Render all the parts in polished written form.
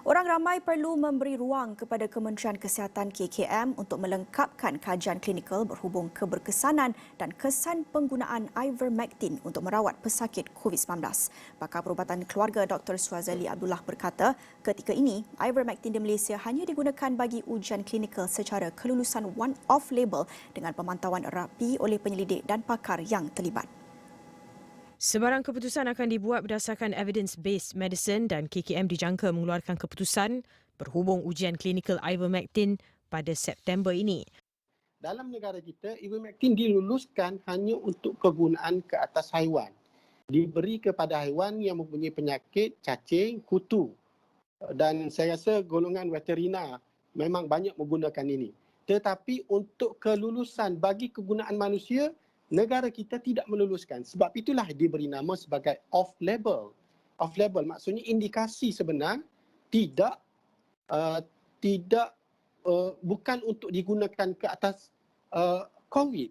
Orang ramai perlu memberi ruang kepada Kementerian Kesihatan KKM untuk melengkapkan kajian klinikal berhubung keberkesanan dan kesan penggunaan ivermectin untuk merawat pesakit COVID-19. Pakar Perubatan Keluarga Dr. Swazali Abdullah berkata, ketika ini ivermectin di Malaysia hanya digunakan bagi ujian klinikal secara kelulusan one-off label dengan pemantauan rapi oleh penyelidik dan pakar yang terlibat. Sebarang keputusan akan dibuat berdasarkan evidence-based medicine dan KKM dijangka mengeluarkan keputusan berhubung ujian klinikal ivermectin pada September ini. Dalam negara kita, ivermectin diluluskan hanya untuk kegunaan ke atas haiwan. Diberi kepada haiwan yang mempunyai penyakit cacing, kutu. Dan saya rasa golongan veterina memang banyak menggunakan ini. Tetapi untuk kelulusan bagi kegunaan manusia, negara kita tidak meluluskan. Sebab itulah diberi nama sebagai off-label. Off-label maksudnya indikasi sebenar bukan untuk digunakan ke atas COVID.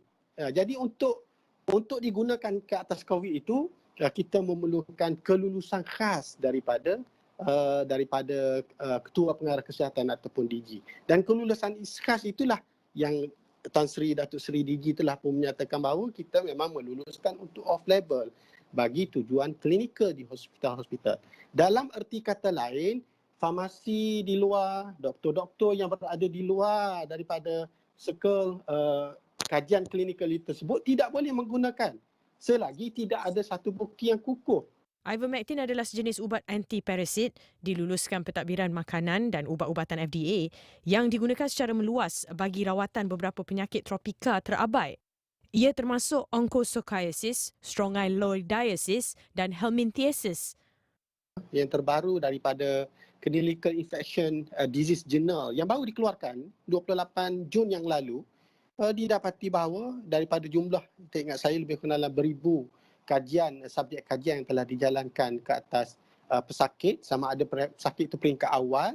Jadi untuk digunakan ke atas COVID itu, kita memerlukan kelulusan khas daripada Ketua Pengarah Kesihatan ataupun DG. Dan kelulusan khas itulah yang Tan Sri Datuk Seri DG telah pun menyatakan bahawa kita memang meluluskan untuk off-label bagi tujuan klinikal di hospital-hospital. Dalam erti kata lain, farmasi di luar, doktor-doktor yang berada di luar daripada circle kajian klinikal tersebut tidak boleh menggunakan selagi tidak ada satu bukti yang kukuh. Ivermectin adalah sejenis ubat antiparasit diluluskan pentadbiran makanan dan ubat-ubatan FDA yang digunakan secara meluas bagi rawatan beberapa penyakit tropika terabai. Ia termasuk onchocerciasis, strongyloidiasis dan helminthiasis. Yang terbaru daripada Clinical Infection Disease Journal yang baru dikeluarkan 28 Jun yang lalu, didapati bahawa daripada jumlah, saya ingat saya lebih kurang dalam beribu subjek kajian yang telah dijalankan ke atas pesakit, sama ada pesakit itu peringkat awal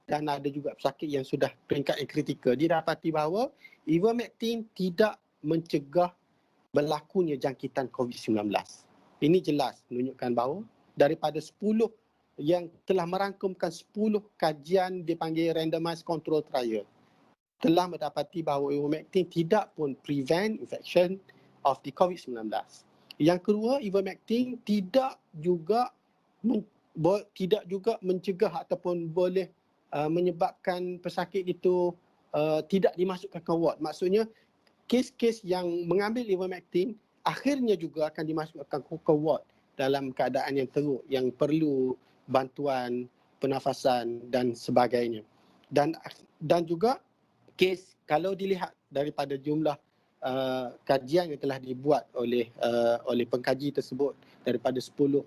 dan ada juga pesakit yang sudah peringkat yang kritikal. Didapati bahawa ivermectin tidak mencegah berlakunya jangkitan COVID-19. Ini jelas menunjukkan bahawa daripada 10 yang telah merangkumkan 10 kajian dipanggil randomized control trial, telah mendapati bahawa ivermectin tidak pun prevent infection of the COVID-19. Yang kedua, ivermectin tidak juga mencegah ataupun boleh menyebabkan pesakit itu tidak dimasukkan ke ward. Maksudnya, kes-kes yang mengambil ivermectin akhirnya juga akan dimasukkan ke ward dalam keadaan yang teruk, yang perlu bantuan pernafasan dan sebagainya. Dan juga kes, kalau dilihat daripada jumlah kajian yang telah dibuat oleh pengkaji tersebut daripada 10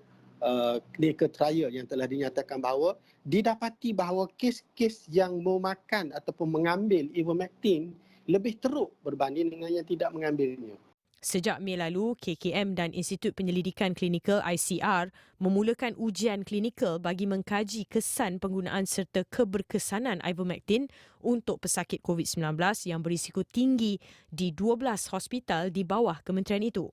clinical trial yang telah dinyatakan bahawa didapati bahawa kes-kes yang memakan ataupun mengambil ivermectin lebih teruk berbanding dengan yang tidak mengambilnya. Sejak Mei lalu, KKM dan Institut Penyelidikan Klinikal ICR memulakan ujian klinikal bagi mengkaji kesan penggunaan serta keberkesanan ivermectin untuk pesakit COVID-19 yang berisiko tinggi di 12 hospital di bawah kementerian itu.